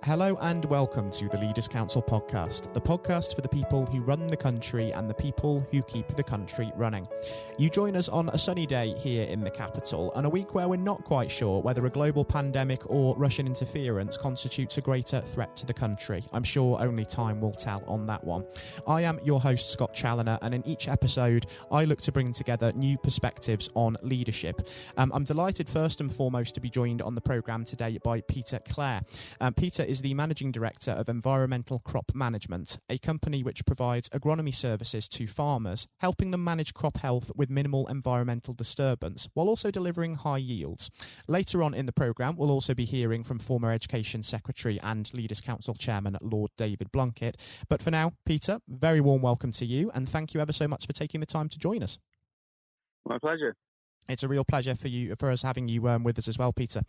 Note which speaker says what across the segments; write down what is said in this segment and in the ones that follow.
Speaker 1: Hello and welcome to the Leaders Council podcast, the podcast for the people who run the country and the people who keep the country running. You join us on a sunny day here in the capital, and a week where we're not quite sure whether a global pandemic or Russian interference constitutes a greater threat to the country. I'm sure only time will tell on that one. I am your host, Scott Challoner, and in each episode, I look to bring together new perspectives on leadership. I'm delighted first and foremost to be joined on the programme today by Peter Clare. Peter is the Managing Director of Environmental Crop Management, a company which provides agronomy services to farmers, helping them manage crop health with minimal environmental disturbance, while also delivering high yields. Later on in the programme, we'll also be hearing from former Education Secretary and Leaders Council Chairman Lord David Blunkett. But for now, Peter, very warm welcome to you, and thank you ever so much for taking the time to join us.
Speaker 2: My pleasure.
Speaker 1: It's a real pleasure for us having you with us as well, Peter.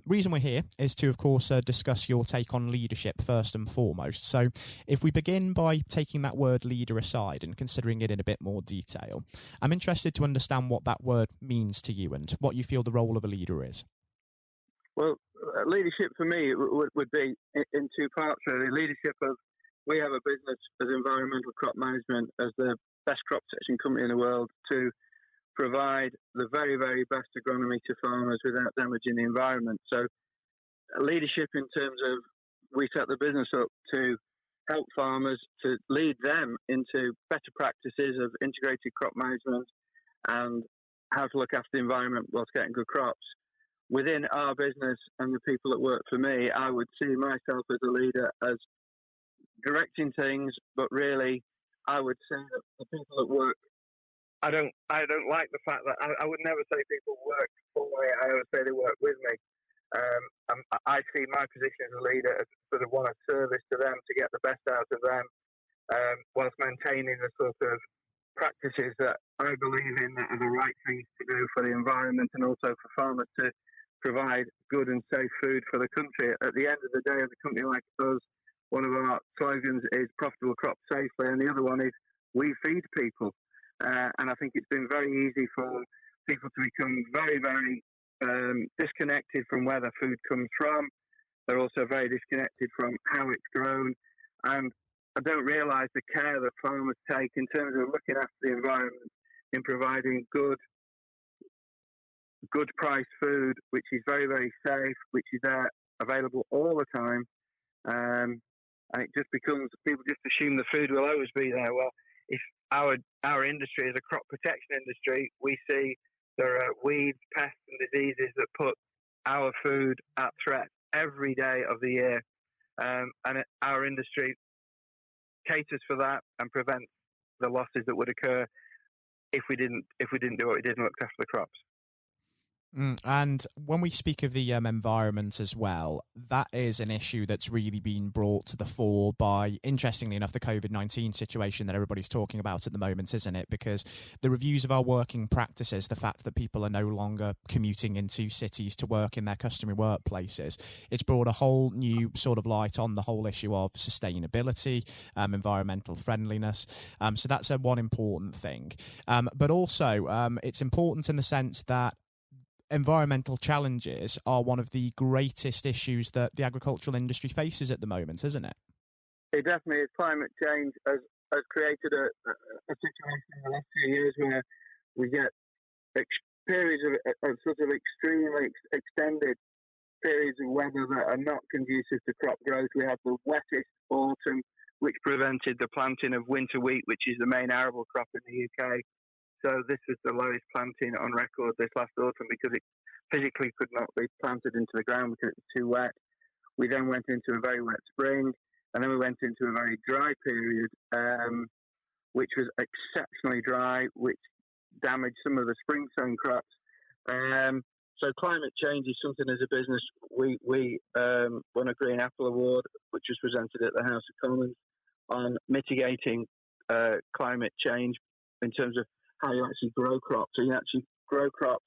Speaker 1: Reason we're here is to, of course, discuss your take on leadership first and foremost. So if we begin by taking that word leader aside and considering it in a bit more detail, I'm interested to understand what that word means to you and what you feel the role of a leader is.
Speaker 2: Well, leadership for me would be in two parts, really. Leadership of, we have a business as Environmental Crop Management, as the best crop protection company in the world, to provide the very, very best agronomy to farmers without damaging the environment. So leadership in terms of, we set the business up to help farmers, to lead them into better practices of integrated crop management and how to look after the environment whilst getting good crops. Within our business and the people that work for me, I would see myself as a leader as directing things, but really I would say that the people that work, I don't like the fact that I would never say people work for me. I always say they work with me. I see my position as a leader as sort of one of service to them to get the best out of them, whilst maintaining the sort of practices that I believe in that are the right things to do for the environment and also for farmers to provide good and safe food for the country. At the end of the day, as a company like us, one of our slogans is profitable crops safely, and the other one is we feed people. And I think it's been very easy for people to become very, very disconnected from where their food comes from. They're also very disconnected from how it's grown. And I don't realise the care that farmers take in terms of looking after the environment, in providing good priced food, which is very, very safe, which is there available all the time. And it just becomes, people just assume the food will always be there. Well, if our industry is a crop protection industry, we see there are weeds, pests and diseases that put our food at threat every day of the year. And our industry caters for that and prevents the losses that would occur if we didn't do what we did and look after the crops.
Speaker 1: And when we speak of the environment as well, that is an issue that's really been brought to the fore by, interestingly enough, the COVID-19 situation that everybody's talking about at the moment, isn't it? Because the reviews of our working practices, the fact that people are no longer commuting into cities to work in their customary workplaces, it's brought a whole new sort of light on the whole issue of sustainability, environmental friendliness. So that's one important thing. But also, it's important in the sense that environmental challenges are one of the greatest issues that the agricultural industry faces at the moment, isn't it?
Speaker 2: It definitely is. Climate change has created a situation in the last few years where we get periods of sort of extremely extended periods of weather that are not conducive to crop growth. We had the wettest autumn, which prevented the planting of winter wheat, which is the main arable crop in the UK. So this was the lowest planting on record this last autumn because it physically could not be planted into the ground because it was too wet. We then went into a very wet spring, and then we went into a very dry period, which was exceptionally dry, which damaged some of the spring sown crops. So climate change is something as a business we won a Green Apple Award, which was presented at the House of Commons on mitigating climate change in terms of how you actually grow crops. So you actually grow crops,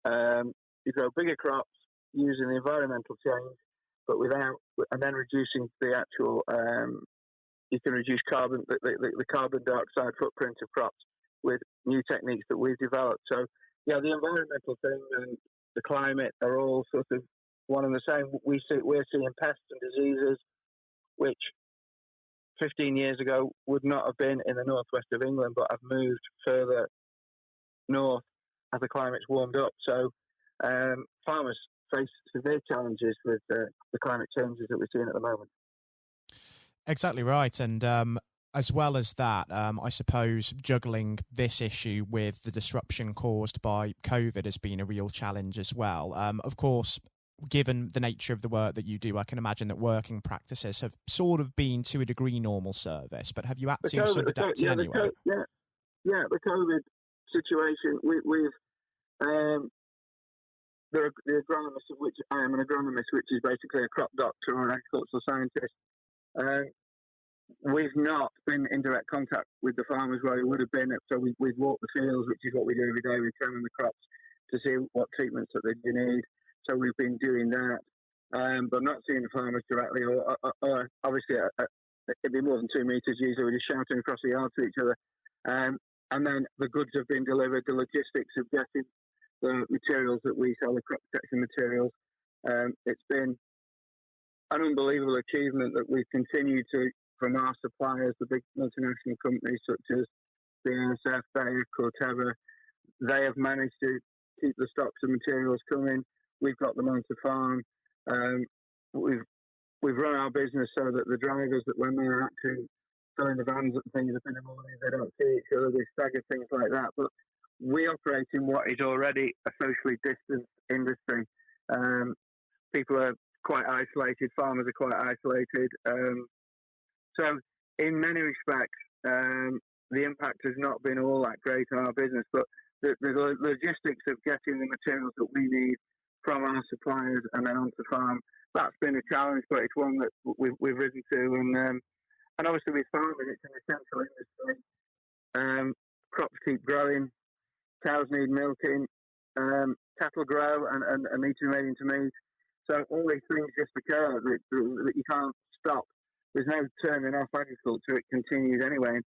Speaker 2: you grow bigger crops using the environmental change, but and then reducing the actual, you can reduce the carbon dioxide footprint of crops with new techniques that we've developed. So, yeah, the environmental thing and the climate are all sort of one and the same. We're seeing pests and diseases which 15 years ago would not have been in the northwest of England, but have moved further north as the climate's warmed up. So farmers face severe challenges with the climate changes that we're seeing at the moment.
Speaker 1: Exactly right. And as well as that, I suppose juggling this issue with the disruption caused by COVID has been a real challenge as well. Of course, given the nature of the work that you do, I can imagine that working practices have sort of been to a degree normal service, but have you had to sort of adapt in any way?
Speaker 2: The COVID situation, we've the agronomist, of which I am an agronomist, which is basically a crop doctor or an agricultural scientist. We've not been in direct contact with the farmers where we would have been. So we've walked the fields, which is what we do every day. We examine the crops to see what treatments that they need. So we've been doing that, but not seeing the farmers directly. Or obviously, it'd be more than 2 meters. Usually, we're just shouting across the yard to each other. And then the goods have been delivered. The logistics of getting the materials that we sell, the crop protection materials. It's been an unbelievable achievement that we've continued to, from our suppliers, the big multinational companies such as BASF, Bayer, Corteva. They have managed to keep the stocks of materials coming. We've got them onto farm. We've run our business so that the drivers, that when they're actually filling the vans and things up in the morning, they don't see each other. They stagger things like that. But we operate in what is already a socially distanced industry. People are quite isolated. Farmers are quite isolated. So in many respects, the impact has not been all that great on our business. But the logistics of getting the materials that we need from our suppliers and then onto farm, that's been a challenge, but it's one that we've risen to. And obviously with farming, it's an essential industry. Crops keep growing, cows need milking, cattle grow and meat is made into meat. So all these things just occur that you can't stop. There's no turning off agriculture. It continues anyway.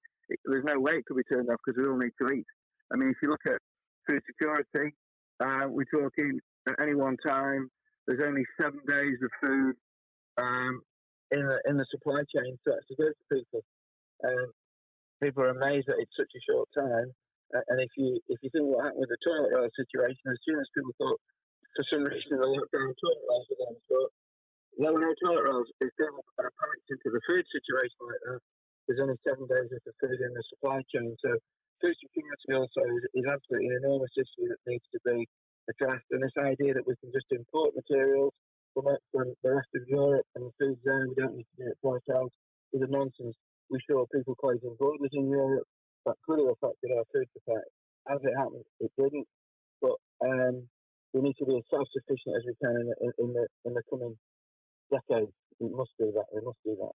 Speaker 2: There's no way it could be turned off because we all need to eat. I mean, if you look at food security, we're talking at any one time, there's only 7 days of food in the supply chain to actually go to people. People are amazed that it's such a short time. And if you think what happened with the toilet roll situation, as soon as people thought for some reason the lockdown toilet rolls were going to start, there were no toilet rolls. If people panicked into the food situation like that, there's only 7 days worth of food in the supply chain. So food security also is absolutely an enormous issue that needs to be addressed. And this idea that we can just import materials from the rest of Europe and the food zone, we don't need to do it for ourselves, is a nonsense. We saw people closing borders in Europe. That could have affected our food supply. As it happened, it didn't. But we need to be as self-sufficient as we can in the coming decades. We must do that. We must do that.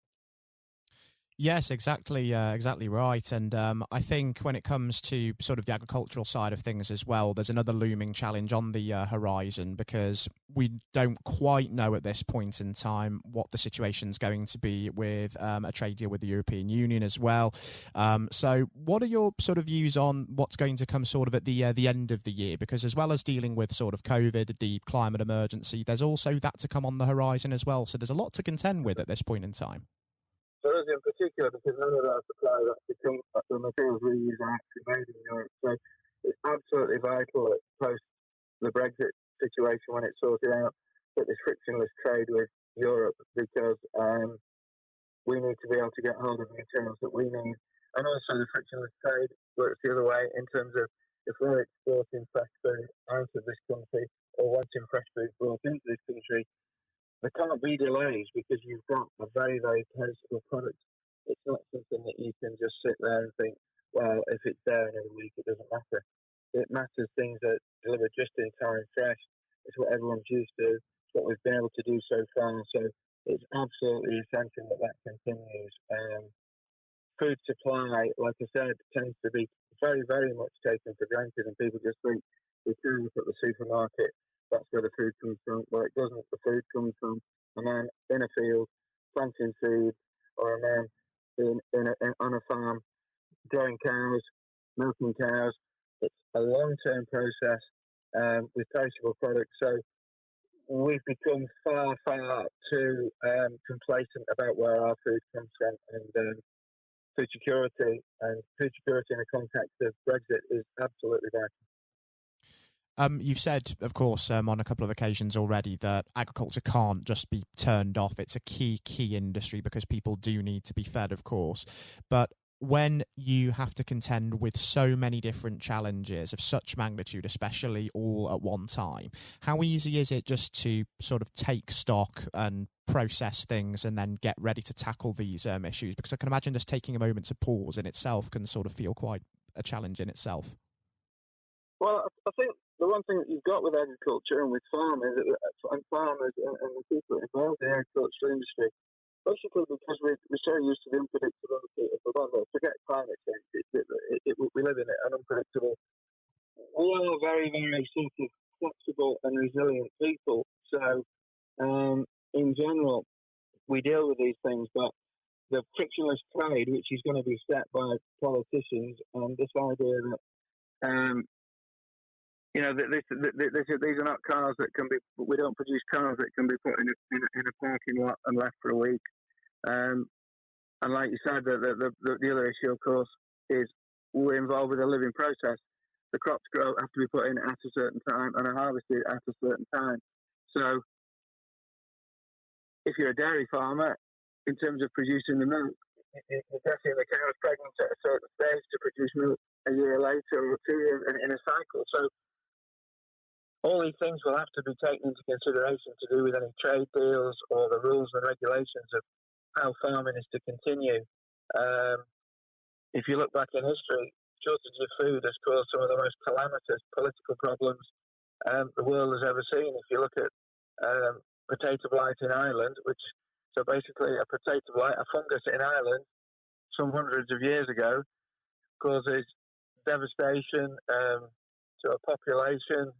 Speaker 1: Yes, exactly right. And I think when it comes to sort of the agricultural side of things as well, there's another looming challenge on the horizon, because we don't quite know at this point in time what the situation's going to be with a trade deal with the European Union as well. So what are your sort of views on what's going to come sort of at the end of the year? Because as well as dealing with sort of COVID, the climate emergency, there's also that to come on the horizon as well. So there's a lot to contend with at this point in time.
Speaker 2: For us in particular, because none of our suppliers actually come, the materials we use are actually made in Europe. So it's absolutely vital that post the Brexit situation, when it's sorted out, that there's frictionless trade with Europe, because we need to be able to get hold of the materials that we need. And also the frictionless trade works the other way in terms of if we're exporting fresh food out of this country or wanting fresh food brought into this country, there can't be delays because you've got a very, very perishable product. It's not something that you can just sit there and think, well, if it's there in a week, it doesn't matter. It matters things that deliver just in time, fresh. It's what everyone's used to. It's what we've been able to do so far. So it's absolutely essential that continues. Food supply, like I said, tends to be very, very much taken for granted, and people just think we turn up at the supermarket, that's where the food comes from. Well, it doesn't. The food comes from a man in a field planting seed, or a man on a farm growing cows, milking cows. It's a long-term process with perishable products. So we've become far, far too complacent about where our food comes from, and food security in the context of Brexit is absolutely vital.
Speaker 1: You've said, of course, on a couple of occasions already that agriculture can't just be turned off. It's a key industry because people do need to be fed, of course. But when you have to contend with so many different challenges of such magnitude, especially all at one time, how easy is it just to sort of take stock and process things and then get ready to tackle these issues? Because I can imagine just taking a moment to pause in itself can sort of feel quite a challenge in itself.
Speaker 2: Well, I think the one thing that you've got with agriculture and with farmers and the people involved in the agricultural industry, basically because we're so used to the unpredictability of the weather. Forget climate change; we live in an unpredictable. We are very, very sort of flexible and resilient people. So, in general, we deal with these things, but the frictionless trade, which is going to be set by politicians, and this idea that these are not cars that can be. We don't produce cars that can be put in a parking lot and left for a week. And like you said, the other issue, of course, is we're involved with a living process. The crops have to be put in at a certain time and are harvested at a certain time. So, if you're a dairy farmer, in terms of producing the milk, you're guessing the cow is pregnant at a certain stage to produce milk a year later or two in a cycle. So, all these things will have to be taken into consideration to do with any trade deals or the rules and regulations of how farming is to continue. If you look back in history, shortage of food has caused some of the most calamitous political problems the world has ever seen. If you look at potato blight in Ireland, so basically a potato blight, a fungus in Ireland, some hundreds of years ago, causes devastation to a population,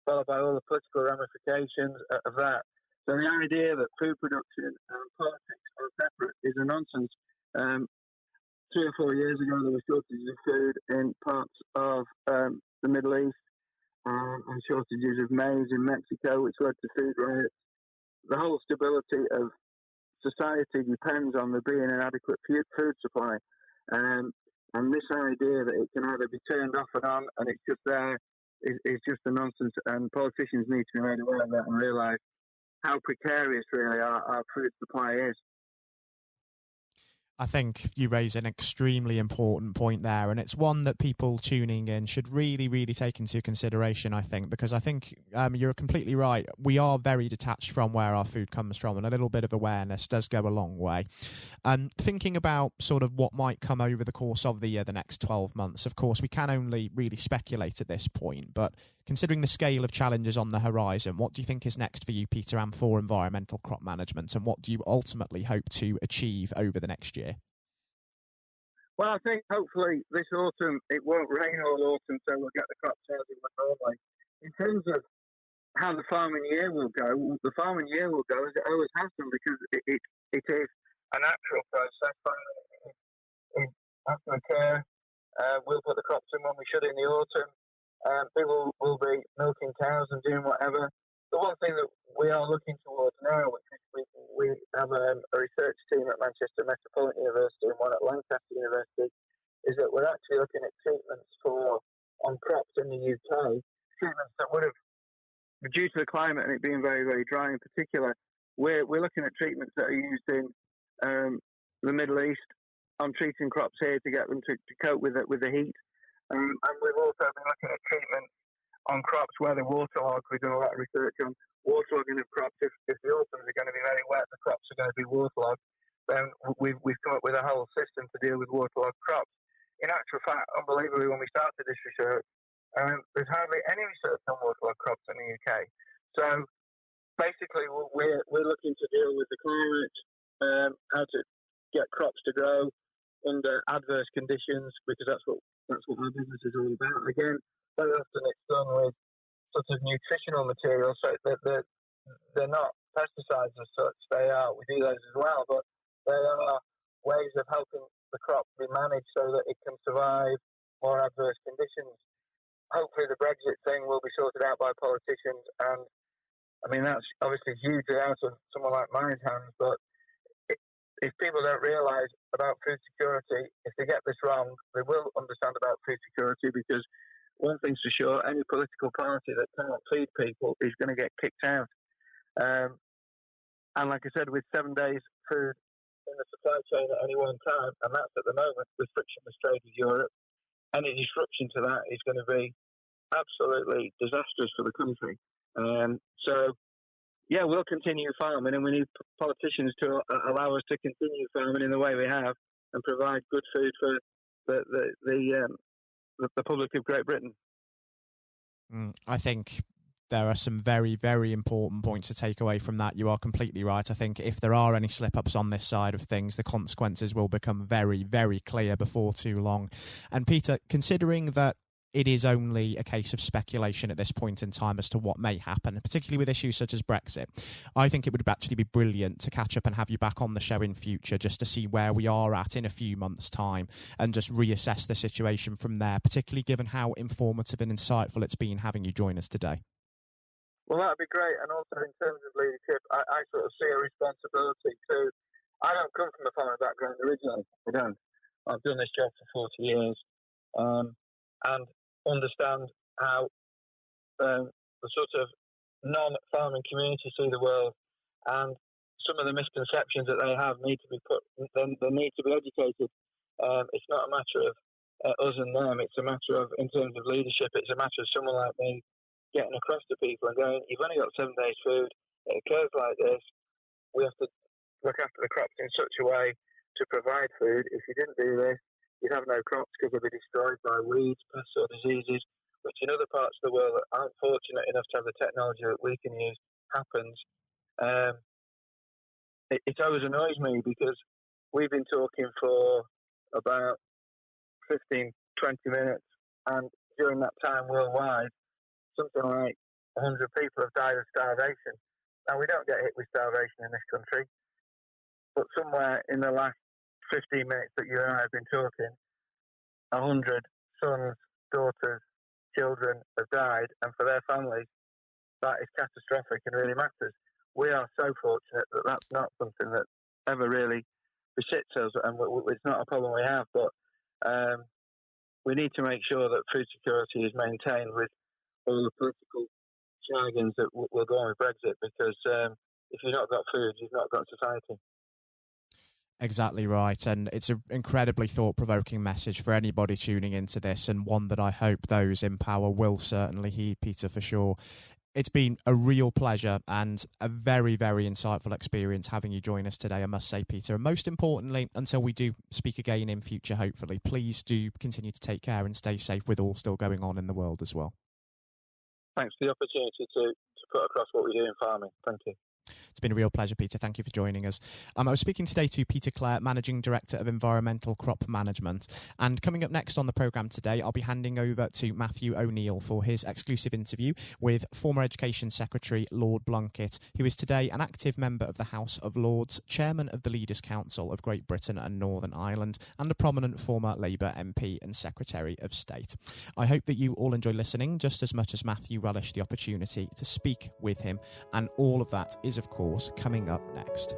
Speaker 2: followed by all the political ramifications of that. So the idea that food production and politics are separate is a nonsense. 3 or 4 years ago, there were shortages of food in parts of the Middle East and shortages of maize in Mexico, which led to food riots. The whole stability of society depends on there being an adequate food supply. And this idea that it can either be turned off and on and it's just there is just a nonsense. And politicians need to be made aware of that and realise how precarious really our food supply is.
Speaker 1: I think you raise an extremely important point there, and it's one that people tuning in should really, really take into consideration, I think, because I think you're completely right. We are very detached from where our food comes from, and a little bit of awareness does go a long way. Thinking about sort of what might come over the course of the next 12 months, of course, we can only really speculate at this point, but considering the scale of challenges on the horizon, what do you think is next for you, Peter, and for environmental crop management, and what do you ultimately hope to achieve over the next year?
Speaker 2: Well, I think hopefully this autumn it won't rain all autumn, so we'll get the crops out in normally. In terms of how the farming year will go, the farming year will go as it always has done because it is a natural process. Farming has to occur. We'll put the crops in when we should in the autumn. People will be milking cows and doing whatever. The one thing that we are looking towards now, which we have a research team at Manchester Metropolitan University and one at Lancaster University, is that we're actually looking at treatments on crops in the UK, treatments that would have, due to the climate and it being very, very dry in particular, we're looking at treatments that are used in the Middle East on treating crops here to get them to cope with the heat. And we've also been looking at treatments on crops where they're waterlogged. We've done a lot of research on waterlogging of crops. If the autumns are going to be very wet, the crops are going to be waterlogged. Then we've come up with a whole system to deal with waterlogged crops. In actual fact, unbelievably, when we started this research, there's hardly any research on waterlogged crops in the UK. So basically, we're looking to deal with the climate, how to get crops to grow under adverse conditions, because that's what our business is all about. Again, very often it's done with sort of nutritional materials, so they're not pesticides as such. We do those as well, but they are ways of helping the crop be managed so that it can survive more adverse conditions. Hopefully the Brexit thing will be sorted out by politicians and I mean, that's obviously hugely out of someone like mine's hands, but if people don't realise about food security, if they get this wrong, they will understand about food security, because one thing's for sure, any political party that cannot feed people is going to get kicked out. And like I said, with 7 days food in the supply chain at any one time, and that's at the moment with frictionless trade with Europe, any disruption to that is going to be absolutely disastrous for the country. Yeah, we'll continue farming, and we need politicians to allow us to continue farming in the way we have and provide good food for the public of Great Britain.
Speaker 1: I think there are some very, very important points to take away from that. You are completely right. I think if there are any slip-ups on this side of things, the consequences will become very, very clear before too long. And Peter, considering that it is only a case of speculation at this point in time as to what may happen, particularly with issues such as Brexit, I think it would actually be brilliant to catch up and have you back on the show in future just to see where we are at in a few months' time and just reassess the situation from there, particularly given how informative and insightful it's been having you join us today.
Speaker 2: Well, that'd be great. And also in terms of leadership, I sort of see a responsibility to... I don't come from a farming background originally. I don't. I've done this job for 40 years. And understand how the sort of non-farming community see the world, and some of the misconceptions that they have need to be they need to be educated. It's not a matter of us and them, it's a matter of, in terms of leadership, it's a matter of someone like me getting across to people and going, you've only got 7 days food, it occurs like this, we have to look after the crops in such a way to provide food. If you didn't do this, you'd have no crops because they'd be destroyed by weeds, pests or diseases, which in other parts of the world that aren't fortunate enough to have the technology that we can use happens. It always annoys me because we've been talking for about 15, 20 minutes, and during that time worldwide, something like 100 people have died of starvation. Now, we don't get hit with starvation in this country, but somewhere in the last 15 minutes that you and I have been talking, 100 sons, daughters, children have died, and for their families, that is catastrophic and really matters. We are so fortunate that that's not something that ever really besits us, and it's not a problem we have, but we need to make sure that food security is maintained with all the political jargons that will go on with Brexit, because if you've not got food, you've not got society.
Speaker 1: Exactly right, and it's an incredibly thought-provoking message for anybody tuning into this, and one that I hope those in power will certainly heed, Peter, for sure. It's been a real pleasure and a very, very insightful experience having you join us today, I must say, Peter. And most importantly, until we do speak again in future, hopefully, please do continue to take care and stay safe with all still going on in the world as well.
Speaker 2: Thanks for the opportunity to put across what we do in farming. Thank you.
Speaker 1: It's been a real pleasure, Peter. Thank you for joining us. I was speaking today to Peter Clare, Managing Director of Environmental Crop Management. And coming up next on the programme today, I'll be handing over to Matthew O'Neill for his exclusive interview with former Education Secretary Lord Blunkett, who is today an active member of the House of Lords, Chairman of the Leaders' Council of Great Britain and Northern Ireland, and a prominent former Labour MP and Secretary of State. I hope that you all enjoy listening just as much as Matthew relished the opportunity to speak with him, and all of that is, of course, coming up next.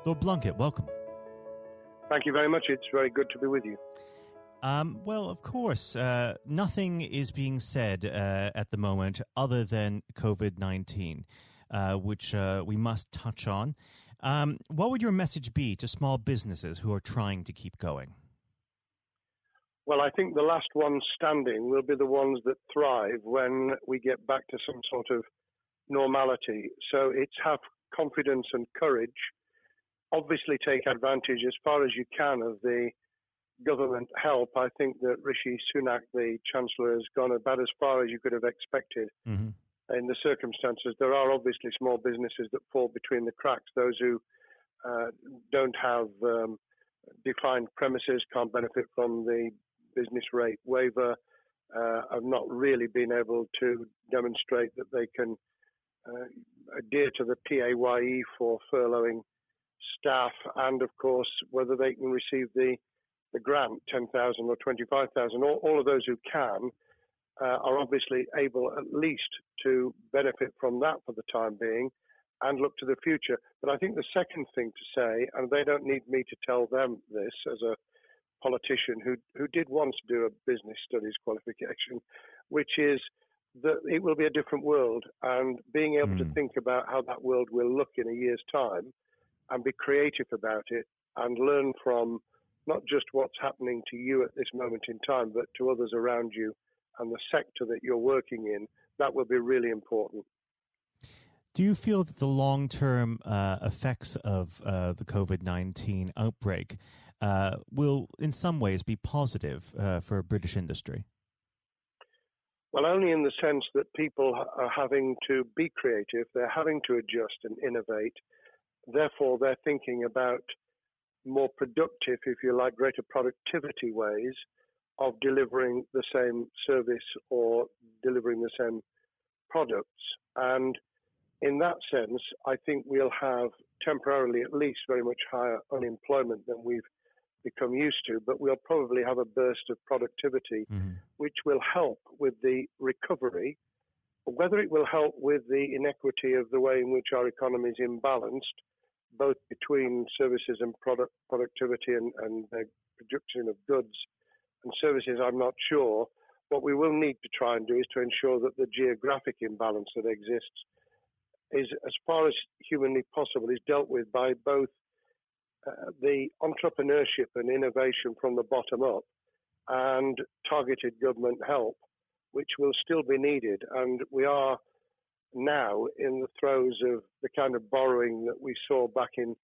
Speaker 3: Lord Blunkett, welcome.
Speaker 4: Thank you very much. It's very good to be with you.
Speaker 3: Well, of course, nothing is being said at the moment other than COVID-19, which we must touch on. What would your message be to small businesses who are trying to keep going?
Speaker 4: Well, I think the last ones standing will be the ones that thrive when we get back to some sort of normality. So it's have confidence and courage. Obviously take advantage as far as you can of the government help. I think that Rishi Sunak, the Chancellor, has gone about as far as you could have expected. In the circumstances. There are obviously small businesses that fall between the cracks. Those who don't have defined premises, can't benefit from the business rate waiver, have not really been able to demonstrate that they can adhere to the PAYE for furloughing staff, and of course whether they can receive the grant, 10,000 or 25,000. All of those who can are obviously able at least to benefit from that for the time being and look to the future. But I think the second thing to say, and they don't need me to tell them this as a politician who did once do a business studies qualification, which is that it will be a different world, and being able to think about how that world will look in a year's time and be creative about it and learn from not just what's happening to you at this moment in time, but to others around you and the sector that you're working in, that will be really important.
Speaker 3: Do you feel that the long-term effects of the COVID-19 outbreak will in some ways be positive for British industry?
Speaker 4: Well, only in the sense that people are having to be creative, they're having to adjust and innovate. Therefore, they're thinking about more productive, if you like, greater productivity ways of delivering the same service or delivering the same products. And in that sense, I think we'll have temporarily at least very much higher unemployment than we've become used to, but we'll probably have a burst of productivity, which will help with the recovery. Whether it will help with the inequity of the way in which our economy is imbalanced, both between services and productivity and the production of goods and services, I'm not sure. What we will need to try and do is to ensure that the geographic imbalance that exists is, as far as humanly possible, is dealt with by both the entrepreneurship and innovation from the bottom up and targeted government help, which will still be needed. And we are now in the throes of the kind of borrowing that we saw back in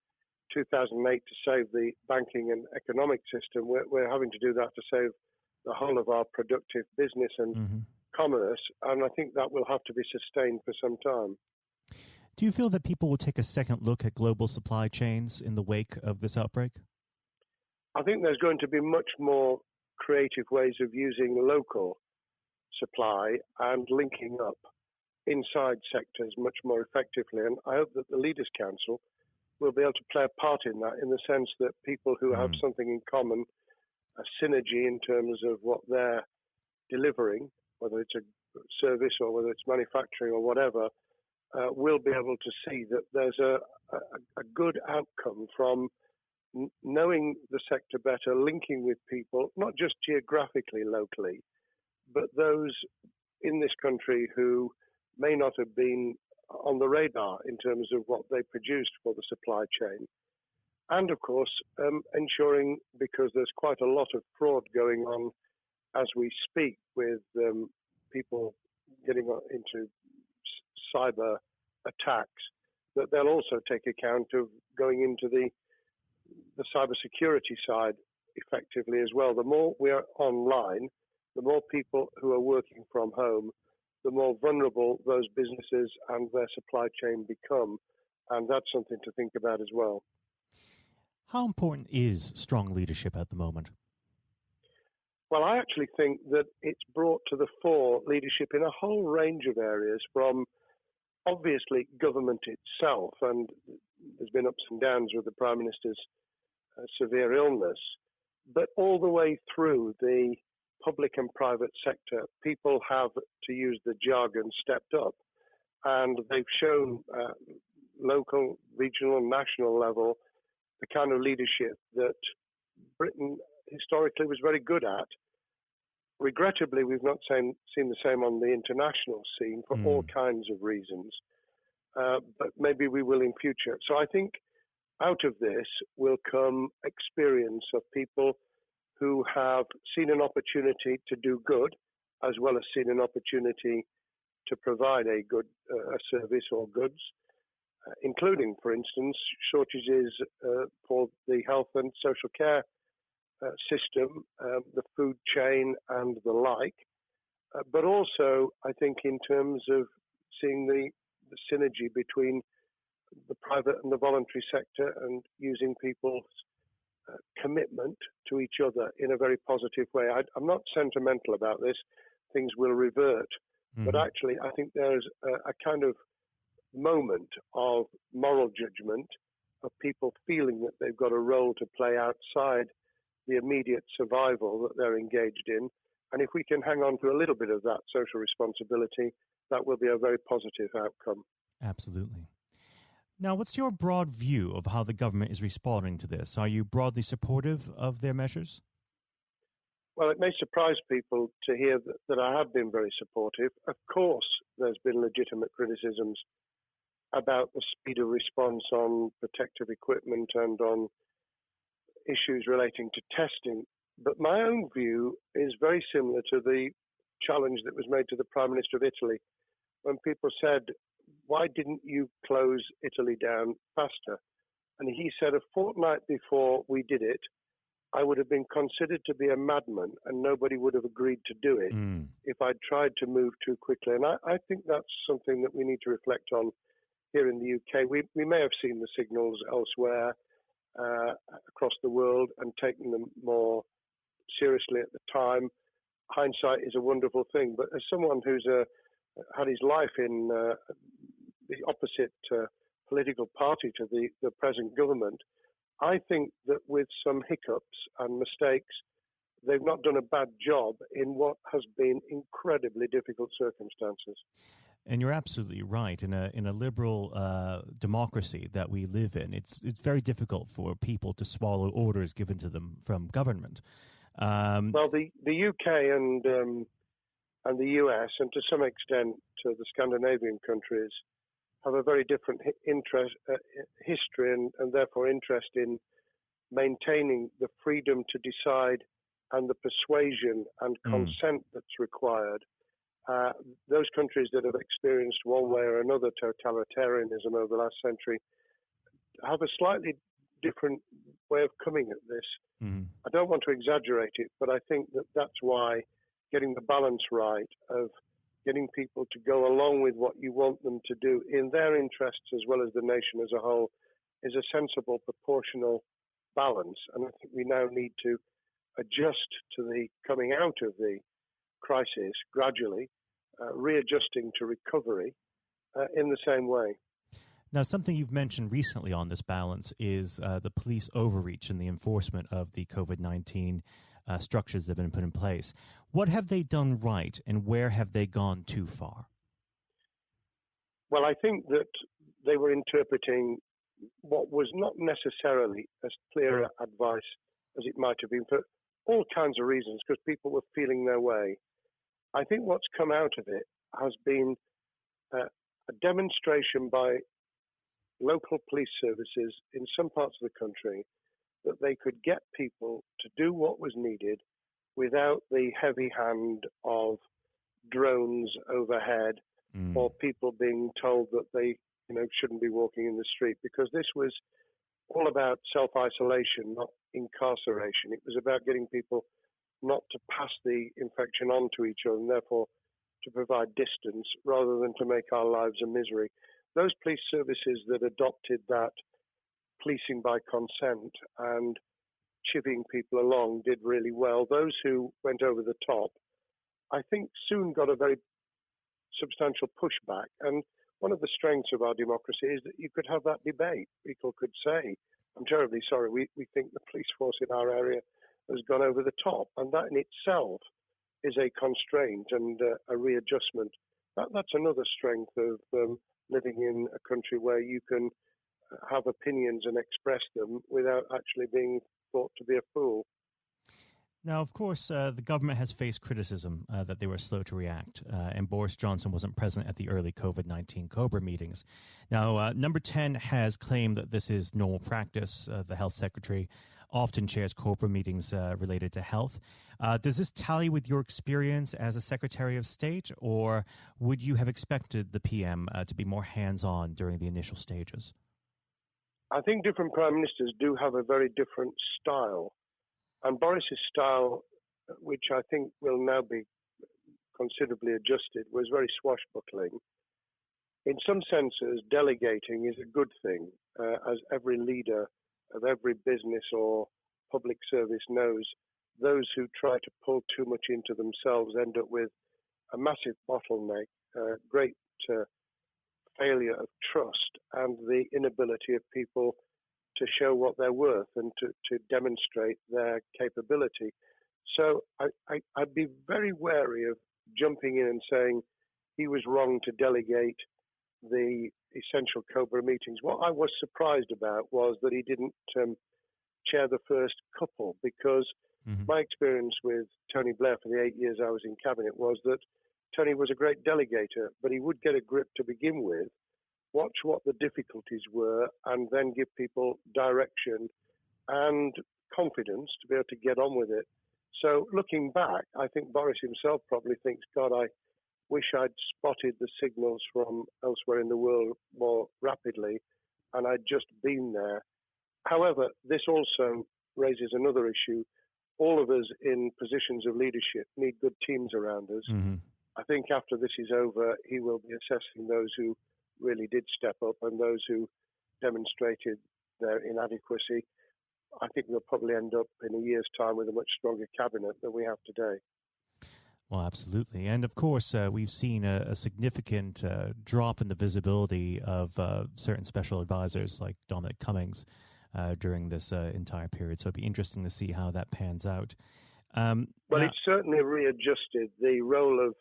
Speaker 4: 2008 to save the banking and economic system. We're having to do that to save the whole of our productive business and commerce, and I think that will have to be sustained for some time.
Speaker 3: Do you feel that people will take a second look at global supply chains in the wake of this outbreak?
Speaker 4: I think there's going to be much more creative ways of using local supply and linking up inside sectors much more effectively. And I hope that the Leaders' Council will be able to play a part in that, in the sense that people who have something in common, a synergy in terms of what they're delivering, whether it's a service or whether it's manufacturing or whatever, will be able to see that there's a good outcome from knowing the sector better, linking with people, not just geographically, locally, but those in this country who may not have been on the radar in terms of what they produced for the supply chain. And of course, ensuring, because there's quite a lot of fraud going on as we speak with people getting into cyber attacks, that they'll also take account of going into the cyber security side effectively as well. The more we are online, the more people who are working from home, the more vulnerable those businesses and their supply chain become. And that's something to think about as well.
Speaker 3: How important is strong leadership at the moment?
Speaker 4: Well, I actually think that it's brought to the fore leadership in a whole range of areas, from obviously government itself, and there's been ups and downs with the Prime Minister's severe illness, but all the way through the public and private sector, people have, to use the jargon, stepped up, and they've shown local, regional, and national level the kind of leadership that Britain historically was very good at. Regrettably, we've not seen the same on the international scene for all kinds of reasons, but maybe we will in future. So I think out of this will come experience of people who have seen an opportunity to do good, as well as seen an opportunity to provide a good service or goods, including, for instance, shortages for the health and social care system, the food chain and the like, but also I think in terms of seeing the synergy between the private and the voluntary sector and using people's commitment to each other in a very positive way. I'm not sentimental about this. Things will revert, but actually I think there's a kind of moment of moral judgment of people feeling that they've got a role to play outside the immediate survival that they're engaged in, And if we can hang on to a little bit of that social responsibility, that will be a very positive outcome.
Speaker 3: Absolutely. Now, what's your broad view of how the government is responding to this? Are you broadly supportive of their measures?
Speaker 4: Well, it may surprise people to hear that I have been very supportive. Of course, there's been legitimate criticisms about the speed of response on protective equipment and on issues relating to testing. But my own view is very similar to the challenge that was made to the Prime Minister of Italy when people said, why didn't you close Italy down faster? And he said, a fortnight before we did it, I would have been considered to be a madman and nobody would have agreed to do it if I'd tried to move too quickly. And I think that's something that we need to reflect on here in the UK. We may have seen the signals elsewhere across the world and taken them more seriously at the time. Hindsight is a wonderful thing, but as someone who's had his life in the opposite political party to the present government, I think that with some hiccups and mistakes, they've not done a bad job in what has been incredibly difficult circumstances.
Speaker 3: And you're absolutely right. In a liberal democracy that we live in, it's very difficult for people to swallow orders given to them from government.
Speaker 4: Well, the UK and the US, and to some extent the Scandinavian countries, have a very different history and therefore interest in maintaining the freedom to decide and the persuasion and consent that's required. Those countries that have experienced one way or another totalitarianism over the last century have a slightly different way of coming at this. I don't want to exaggerate it, but I think that that's why getting the balance right of getting people to go along with what you want them to do in their interests as well as the nation as a whole is a sensible, proportional balance. And I think we now need to adjust to the coming out of the crisis gradually, readjusting to recovery in the same way.
Speaker 3: Now, something you've mentioned recently on this balance is the police overreach in the enforcement of the COVID-19 structures that have been put in place. What have they done right, and where have they gone too far?
Speaker 4: Well, I think that they were interpreting what was not necessarily as clear advice as it might have been for all kinds of reasons, because people were feeling their way. I think what's come out of it has been a demonstration by local police services in some parts of the country that they could get people to do what was needed without the heavy hand of drones overhead or people being told that they shouldn't be walking in the street, because this was all about self-isolation, not incarceration. It was about getting people not to pass the infection on to each other and therefore to provide distance rather than to make our lives a misery. Those police services that adopted that policing by consent and chivying people along did really well. Those who went over the top, I think, soon got a very substantial pushback. And one of the strengths of our democracy is that you could have that debate. People could say, I'm terribly sorry, we think the police force in our area has gone over the top. And that in itself is a constraint and a readjustment. That's another strength of living in a country where you can have opinions and express them without actually being thought to be a fool.
Speaker 3: Now, of course, the government has faced criticism that they were slow to react, and Boris Johnson wasn't present at the early COVID-19 COBRA meetings. Now, Number 10 has claimed that this is normal practice. The health secretary often chairs COBRA meetings related to health. Does this tally with your experience as a Secretary of State, or would you have expected the PM to be more hands-on during the initial stages?
Speaker 4: I think different prime ministers do have a very different style. And Boris's style, which I think will now be considerably adjusted, was very swashbuckling. In some senses, delegating is a good thing, as every leader of every business or public service knows. Those who try to pull too much into themselves end up with a massive bottleneck, great failure of trust, and the inability of people to show what they're worth and to demonstrate their capability. So I'd be very wary of jumping in and saying he was wrong to delegate the essential COBRA meetings. What I was surprised about was that he didn't chair the first couple, because my experience with Tony Blair for the 8 years I was in cabinet was that Tony was a great delegator, but he would get a grip to begin with, watch what the difficulties were, and then give people direction and confidence to be able to get on with it. So looking back, I think Boris himself probably thinks, God, I wish I'd spotted the signals from elsewhere in the world more rapidly, and I'd just been there. However, this also raises another issue. All of us in positions of leadership need good teams around us. I think after this is over, he will be assessing those who really did step up and those who demonstrated their inadequacy. I think we'll probably end up in a year's time with a much stronger cabinet than we have today.
Speaker 3: Well, absolutely. And of course, we've seen a significant drop in the visibility of certain special advisors like Dominic Cummings during this entire period. So it'd be interesting to see how that pans out.
Speaker 4: Well, it's certainly readjusted the role of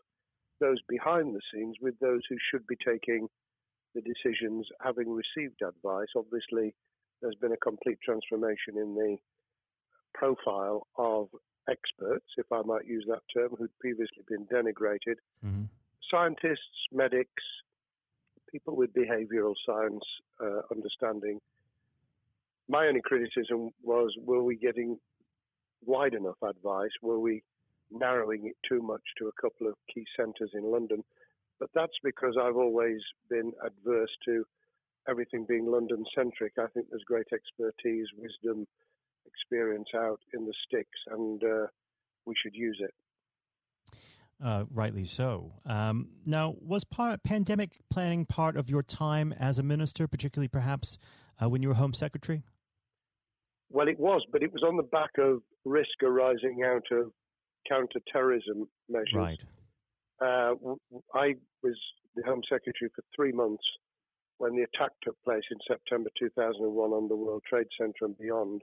Speaker 4: those behind the scenes with those who should be taking the decisions, having received advice. Obviously, there's been a complete transformation in the profile of experts, if I might use that term, who'd previously been denigrated. Scientists, medics, people with behavioral science understanding. My only criticism was, were we getting wide enough advice? Were we narrowing it too much to a couple of key centres in London? But that's because I've always been adverse to everything being London-centric. I think there's great expertise, wisdom, experience out in the sticks, and we should use it.
Speaker 3: Rightly so. Now, was pandemic planning part of your time as a minister, particularly perhaps when you were Home Secretary?
Speaker 4: Well, it was, but it was on the back of risk arising out of counter-terrorism measures.
Speaker 3: Right.
Speaker 4: I was the Home Secretary for 3 months when the attack took place in September 2001 on the World Trade Center and beyond.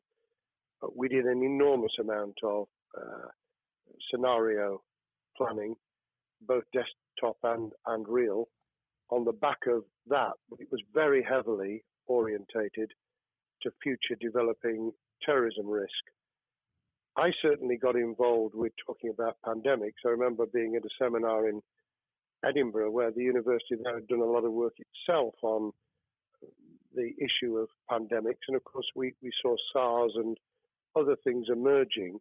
Speaker 4: We did an enormous amount of scenario planning, both desktop and real. On the back of that, it was very heavily orientated to future developing terrorism risk. I certainly got involved with talking about pandemics. I remember being at a seminar in Edinburgh where the university there had done a lot of work itself on the issue of pandemics. And of course, we saw SARS and other things emerging.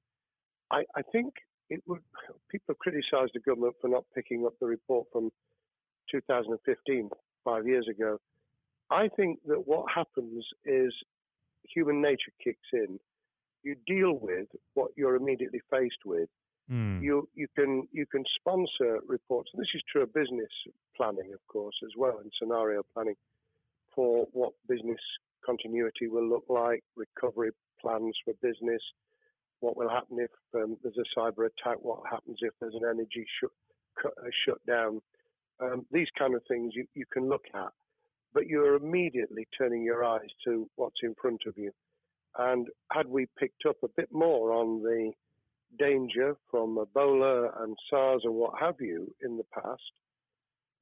Speaker 4: I think people criticized the government for not picking up the report from 2015, 5 years ago. I think that what happens is human nature kicks in. You deal with what you're immediately faced with. You can sponsor reports, and this is true of business planning, of course, as well, and scenario planning for what business continuity will look like, recovery plans for business, what will happen if there's a cyber attack, what happens if there's an energy shutdown. These kind of things you can look at, but you're immediately turning your eyes to what's in front of you. And had we picked up a bit more on the danger from Ebola and SARS and what have you in the past,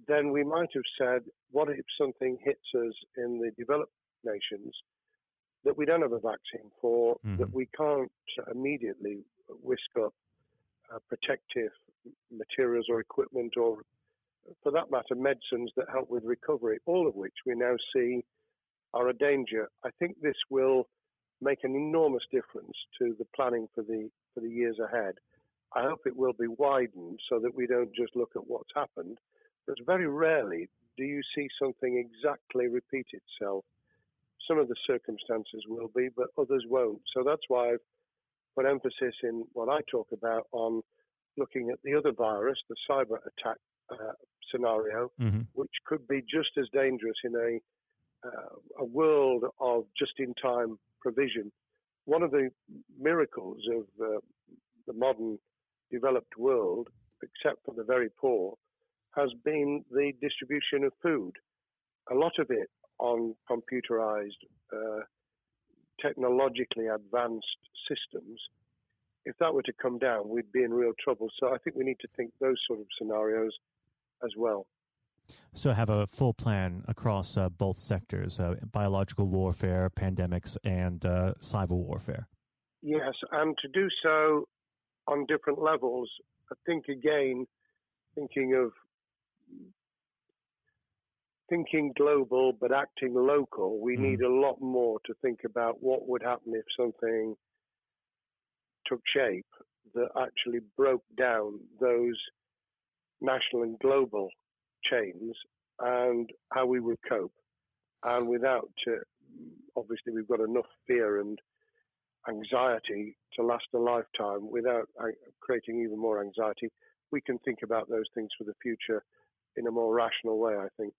Speaker 4: then we might have said, what if something hits us in the developed nations that we don't have a vaccine for, that we can't immediately whisk up protective materials or equipment, or for that matter, medicines that help with recovery, all of which we now see are a danger. I think this will make an enormous difference to the planning for the years ahead. I hope it will be widened so that we don't just look at what's happened, but very rarely do you see something exactly repeat itself. Some of the circumstances will be, but others won't. So that's why I've put emphasis in what I talk about on looking at the other virus, the cyber attack scenario, which could be just as dangerous in a world of just-in-time provision. One of the miracles of the modern developed world, except for the very poor, has been the distribution of food. A lot of it on computerized, technologically advanced systems. if that were to come down, we'd be in real trouble. So I think we need to think those sort of scenarios as well.
Speaker 3: So have a full plan across both sectors, biological warfare, pandemics, and cyber warfare.
Speaker 4: Yes, and to do so on different levels. I think, again, thinking global but acting local, we need a lot more to think about what would happen if something took shape that actually broke down those national and global chains and how we would cope. And without, obviously, we've got enough fear and anxiety to last a lifetime. Without creating even more anxiety, we can think about those things for the future in a more rational way, I think.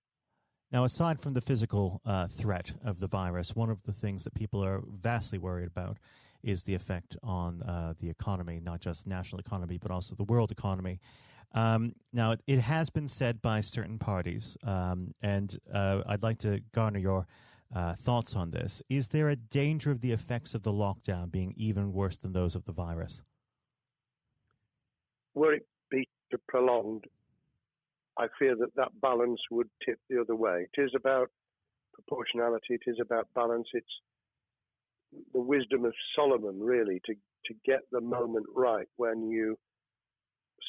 Speaker 3: Now, aside from the physical threat of the virus, one of the things that people are vastly worried about is the effect on the economy, not just national economy, but also the world economy. Now, it has been said by certain parties, and I'd like to garner your thoughts on this. Is there a danger of the effects of the lockdown being even worse than those of the virus?
Speaker 4: Were it be prolonged, I fear that balance would tip the other way. It is about proportionality. It is about balance. It's the wisdom of Solomon, really, to get the moment right when you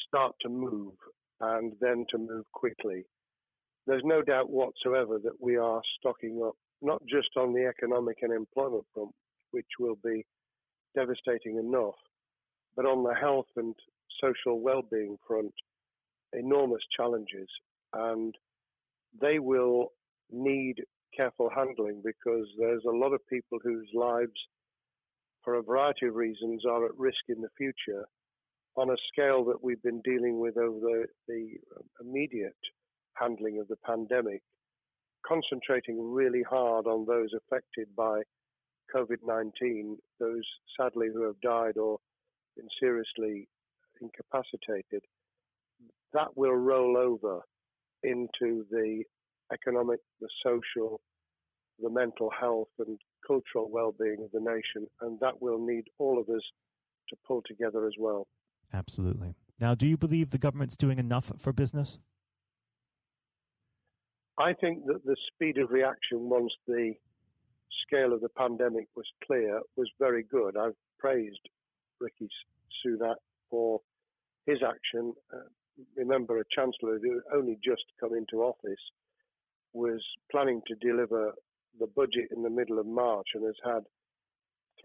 Speaker 4: start to move and then to move quickly. There's no doubt whatsoever that we are stocking up, not just on the economic and employment front, which will be devastating enough, but on the health and social well-being front, enormous challenges, and they will need careful handling because there's a lot of people whose lives, for a variety of reasons, are at risk in the future on a scale that we've been dealing with over the immediate handling of the pandemic, concentrating really hard on those affected by COVID-19, those sadly who have died or been seriously incapacitated. That will roll over into the economic, the social, the mental health and cultural well-being of the nation, and that will need all of us to pull together as well.
Speaker 3: Absolutely. Now, do you believe the government's doing enough for business?
Speaker 4: I think that the speed of reaction once the scale of the pandemic was clear was very good. I've praised Rishi Sunak for his action. Remember, a chancellor who only just come into office was planning to deliver the budget in the middle of March and has had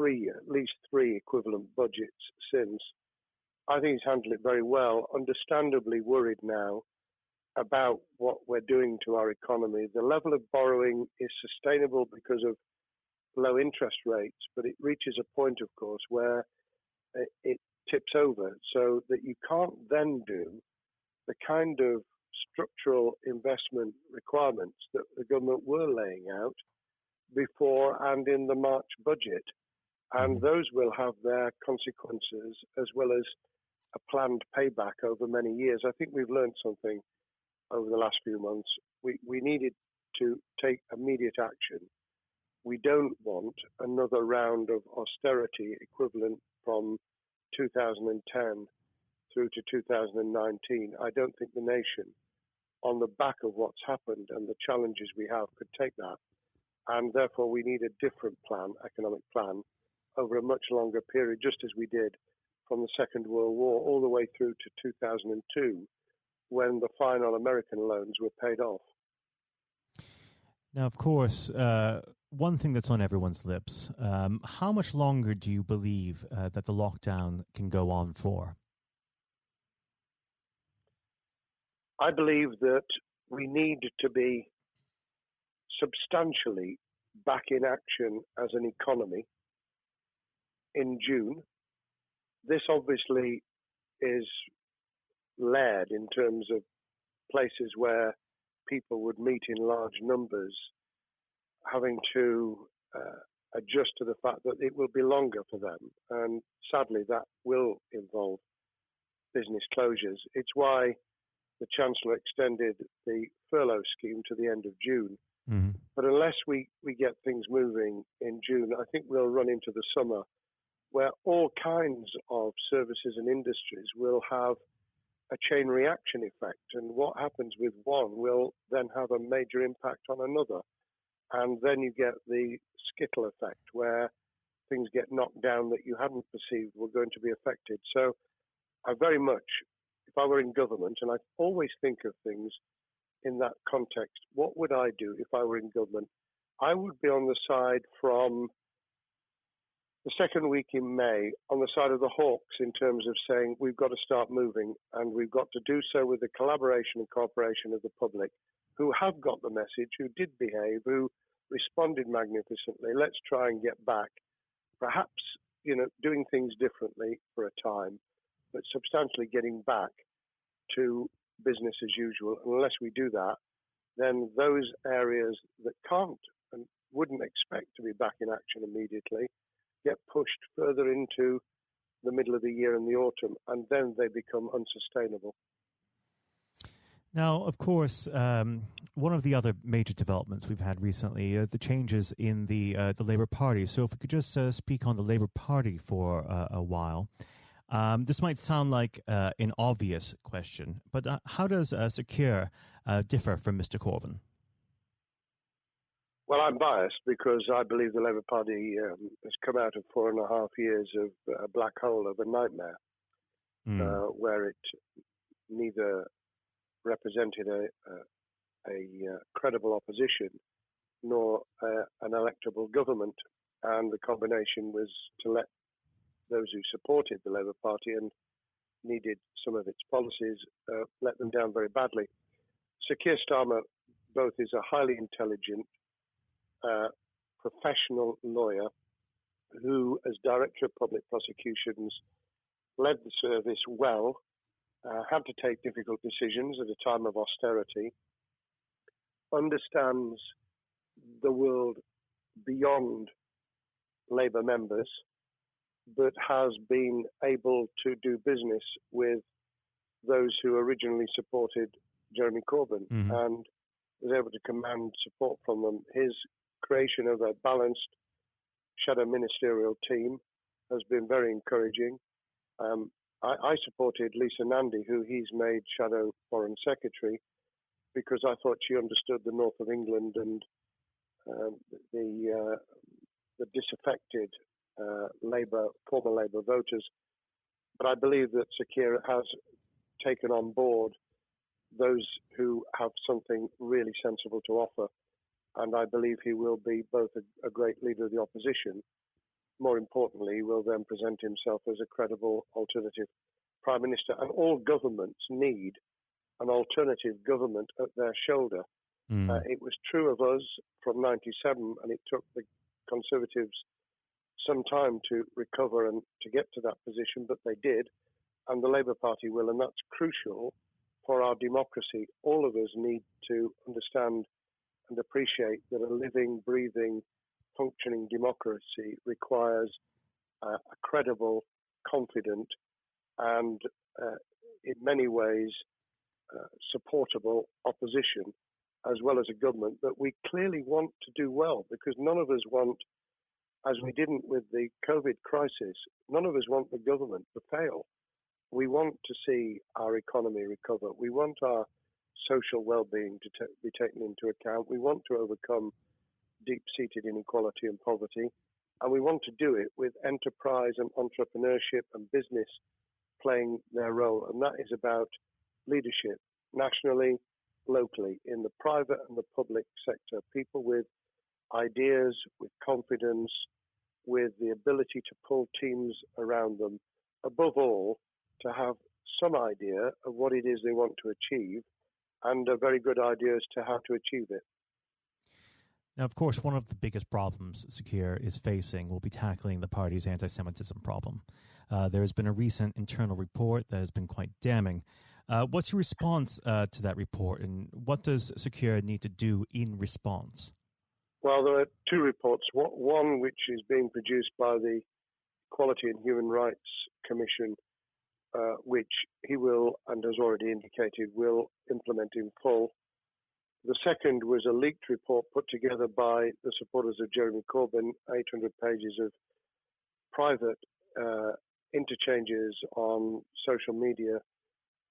Speaker 4: at least three equivalent budgets since. I think he's handled it very well. Understandably worried now about what we're doing to our economy. The level of borrowing is sustainable because of low interest rates, but it reaches a point, of course, where it tips over so that you can't then do the kind of structural investment requirements that the government were laying out before and in the March budget. And those will have their consequences as well as a planned payback over many years. I think we've learned something over the last few months. We needed to take immediate action. We don't want another round of austerity equivalent from 2010 through to 2019. I don't think the nation, on the back of what's happened and the challenges we have, could take that. And therefore, we need a different plan, economic plan, over a much longer period, just as we did from the Second World War all the way through to 2002, when the final American loans were paid off.
Speaker 3: Now, of course, one thing that's on everyone's lips, how much longer do you believe that the lockdown can go on for?
Speaker 4: I believe that we need to be substantially back in action as an economy in June. This obviously is led in terms of places where people would meet in large numbers, having to adjust to the fact that it will be longer for them. And sadly, that will involve business closures. It's why the Chancellor extended the furlough scheme to the end of June. Mm-hmm. But unless we get things moving in June, I think we'll run into the summer where all kinds of services and industries will have a chain reaction effect, and what happens with one will then have a major impact on another. And then you get the skittle effect, where things get knocked down that you hadn't perceived were going to be affected. So I very much, if I were in government, and I always think of things in that context, what would I do if I were in government? I would be on the side from the second week in May, on the side of the hawks, in terms of saying we've got to start moving, and we've got to do so with the collaboration and cooperation of the public, who have got the message, who did behave, who responded magnificently. Let's try and get back, perhaps, doing things differently for a time, but substantially getting back to business as usual. And unless we do that, then those areas that can't and wouldn't expect to be back in action immediately get pushed further into the middle of the year and the autumn, and then they become unsustainable.
Speaker 3: Now, of course, one of the other major developments we've had recently are the changes in the Labour Party. So if we could just speak on the Labour Party for a while. This might sound like an obvious question, but how does Secure differ from Mr. Corbyn?
Speaker 4: Well, I'm biased because I believe the Labour Party has come out of 4.5 years of a black hole of a nightmare, where it neither represented a credible opposition nor an electable government, and the combination was to let those who supported the Labour Party and needed some of its policies let them down very badly. Sir Keir Starmer both is a highly intelligent, professional lawyer who, as Director of Public Prosecutions, led the service well, had to take difficult decisions at a time of austerity, understands the world beyond Labour members, but has been able to do business with those who originally supported Jeremy Corbyn and was able to command support from them. His creation of a balanced shadow ministerial team has been very encouraging. I supported Lisa Nandy, who he's made Shadow Foreign Secretary, because I thought she understood the north of England and the disaffected former Labour voters. But I believe that Sir Keir has taken on board those who have something really sensible to offer, and I believe he will be both a great leader of the opposition. More importantly, he will then present himself as a credible alternative Prime Minister. And all governments need an alternative government at their shoulder. It was true of us from 97, and it took the Conservatives some time to recover and to get to that position, but they did, and the Labour Party will, and that's crucial for our democracy. All of us need to understand and appreciate that a living, breathing, functioning democracy requires a credible, confident, and in many ways supportable opposition, as well as a government that we clearly want to do well, because none of us want, as we didn't with the COVID crisis, none of us want the government to fail. We want to see our economy recover. We want our social well-being to be taken into account. We want to overcome deep-seated inequality and poverty, and we want to do it with enterprise and entrepreneurship and business playing their role. And that is about leadership nationally, locally, in the private and the public sector, people with ideas, with confidence, with the ability to pull teams around them, above all, to have some idea of what it is they want to achieve and a very good idea as to how to achieve it.
Speaker 3: Now, of course, one of the biggest problems Secure is facing will be tackling the party's anti-Semitism problem. There has been a recent internal report that has been quite damning. What's your response to that report, and what does Secure need to do in response?
Speaker 4: Well, there are two reports. One which is being produced by the Equality and Human Rights Commission, which he will, and has already indicated, will implement in full. The second was a leaked report put together by the supporters of Jeremy Corbyn, 800 pages of private interchanges on social media,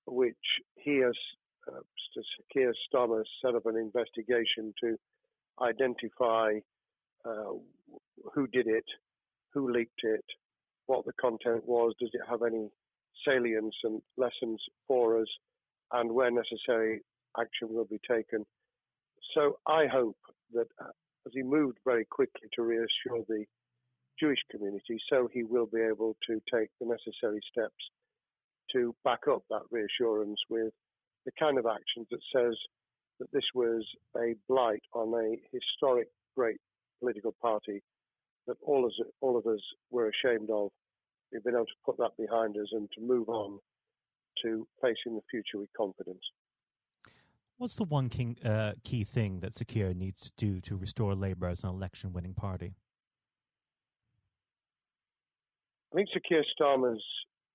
Speaker 4: which he has, Keir Starmer, set up an investigation to identify who did it, who leaked it, what the content was, does it have any salience and lessons for us, and where necessary, action will be taken. So I hope that as he moved very quickly to reassure the Jewish community, so he will be able to take the necessary steps to back up that reassurance with the kind of actions that says that this was a blight on a historic, great political party that all of us were ashamed of. We've been able to put that behind us and to move on to facing the future with confidence.
Speaker 3: What's the one key thing that Sir Keir needs to do to restore Labour as an election-winning party?
Speaker 4: I think Sir Keir Starmer's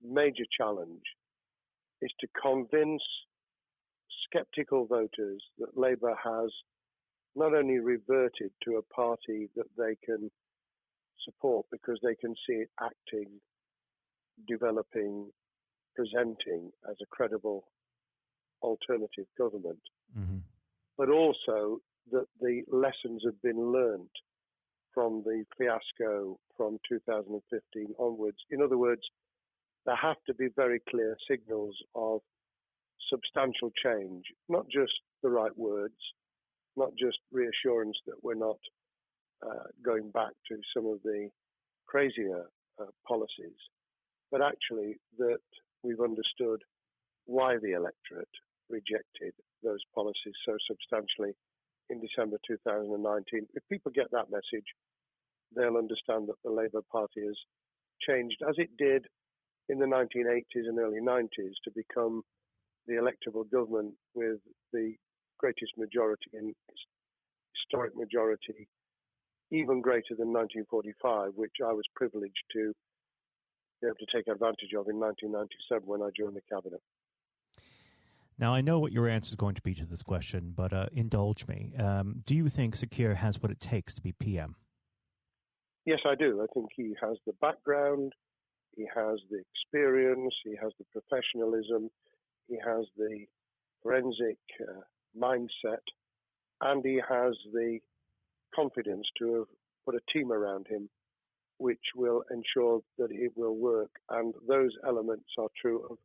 Speaker 4: major challenge is to convince sceptical voters that Labour has not only reverted to a party that they can support because they can see it acting, developing, presenting as a credible alternative government, but also that the lessons have been learned from the fiasco from 2015 onwards. In other words, there have to be very clear signals of substantial change, not just the right words, not just reassurance that we're not going back to some of the crazier policies, but actually that we've understood why the electorate rejected those policies so substantially in December 2019. If people get that message, they'll understand that the Labour Party has changed, as it did in the 1980s and early 90s, to become the electable government with the greatest majority in historic majority, even greater than 1945, which I was privileged to be able to take advantage of in 1997 when I joined the cabinet.
Speaker 3: Now, I know what your answer is going to be to this question, but indulge me. Do you think Sir Keir has what it takes to be PM?
Speaker 4: Yes, I do. I think he has the background, he has the experience, he has the professionalism, he has the forensic mindset, and he has the confidence to have put a team around him which will ensure that it will work. And those elements are true of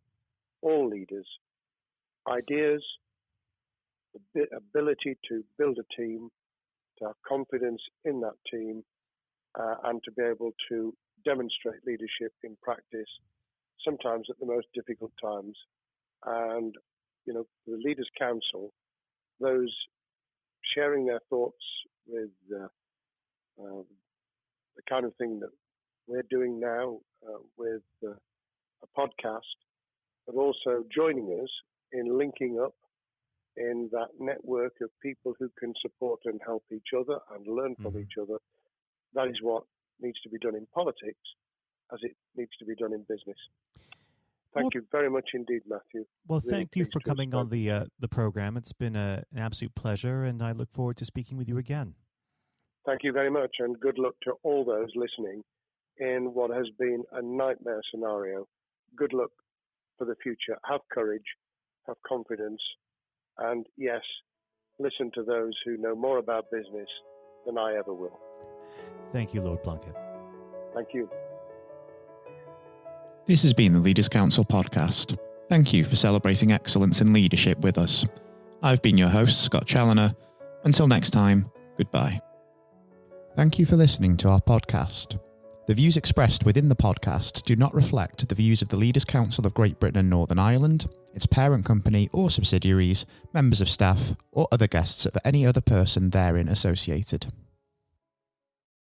Speaker 4: all leaders. Ideas, the ability to build a team, to have confidence in that team, and to be able to demonstrate leadership in practice, sometimes at the most difficult times. And, you know, the Leaders' Council, those sharing their thoughts with the kind of thing that we're doing now with a podcast, but also joining us in linking up in that network of people who can support and help each other and learn from each other. That is what needs to be done in politics as it needs to be done in business. Thank you very much indeed, Matthew.
Speaker 3: Well, thank you for coming on the program. It's been an absolute pleasure, and I look forward to speaking with you again.
Speaker 4: Thank you very much, and good luck to all those listening in what has been a nightmare scenario. Good luck for the future. Have courage, have confidence, and yes, listen to those who know more about business than I ever will.
Speaker 3: Thank you, Lord Plunkett.
Speaker 4: Thank you.
Speaker 1: This has been the Leaders' Council podcast. Thank you for celebrating excellence in leadership with us. I've been your host, Scott Challoner. Until next time, goodbye. Thank you for listening to our podcast. The views expressed within the podcast do not reflect the views of the Leaders' Council of Great Britain and Northern Ireland, its parent company or subsidiaries, members of staff, or other guests of any other person therein associated.